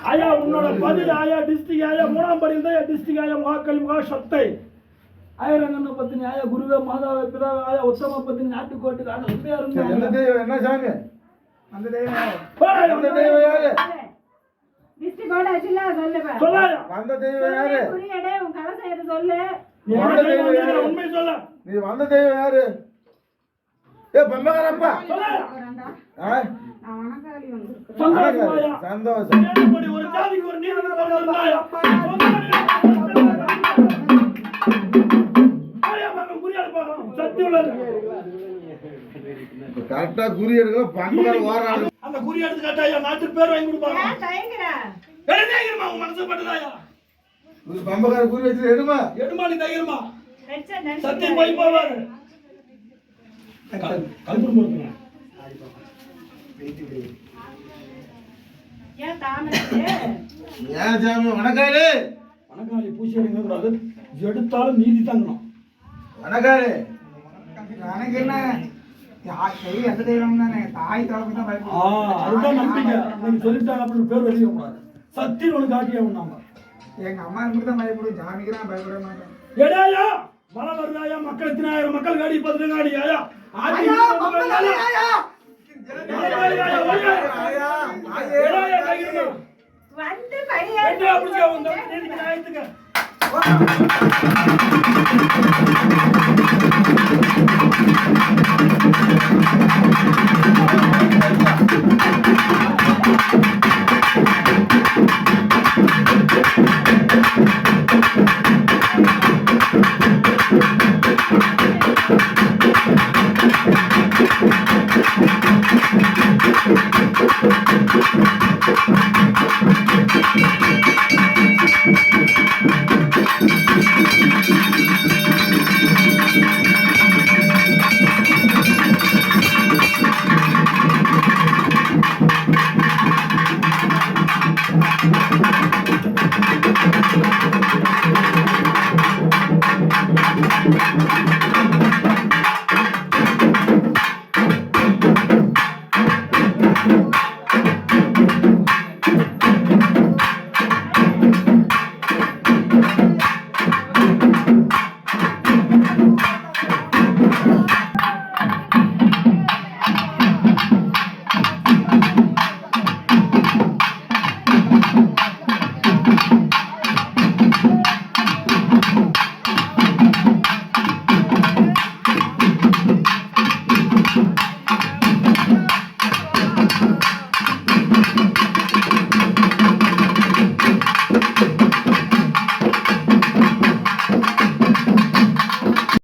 आया उन्होंने पदी आया डिस्ट्रिक्ट आया मूणाम पड़िंदे डिस्ट्रिक्ट आया महाकली महाशक्ति आया रंगन पत्नी आया गुरुवे माधव पितावे आया उत्तम पत्नी नाट्यकोटि आया என்ன தெய்வம் என்ன சாமி அந்த தெய்வம் அந்த தெய்வம் யாரு டிஸ்ட்ரிக்ட் கோட அச்சில சொல்லுப்பா சொல்லாயா அந்த தெய்வம் யாரு புரியடே உன் கலசம் எது சொல்லு அந்த தெய்வம் யாரு உண்மை சொல்ல நீ வந்த தெய்வம் யாரு ஏ பம்பகரப்பா சொல்லாயா நான் வணங்காளி வந்திருக்கேன் சந்தோஷம் ஏடி ஒரு ஜாதிக்கு ஒரு நீதி வந்தாயா ஆயா மகன் குறியால பாறோம் சத்தியுள்ளது கரெக்ட்டா குறி எடுக்க பம்பகர ஓறாங்க அந்த குறி எடுத்து கட்டாயா நாட்டு பேர் வாங்கி கொடுப்பாங்க ஏன் தயங்கற எடுங்கமா உன் மனசு பட்டதாயா நீ பம்பகர குறி வச்சு எடுமா எடுமானி தைரியமா வெச்ச சத்திய போய் போவாரு கல்புரம் போறீங்க ஏன் தாமரை ஏன் சாமி வணக்காளி வணக்காளி பூசி எடுங்க கூடாது எடுத்தாலும் நீதி தங்கணும் வணக்காளி எனக்கு என்ன கை எந்த தெய்வம் தானே தாய் தளவுக்கு தான் பயப்படுவோம் அதுதான் நம்பிக்கை நீங்க சொல்லிட்டாங்க அப்படின்னு பேர் வெளியே கூடாது சத்தியம் ஒன்று காட்டியே நாம எங்க அம்மா மட்டும் தான் பயப்படுவோம் ஜாமிக்கு தான் பயப்பட மாட்டேன் எடாயா மழை வருதாயா மக்கள் எத்தனாயிரம் மக்கள் காடி பத்து காடி ஆயா வந்து பையன் வந்து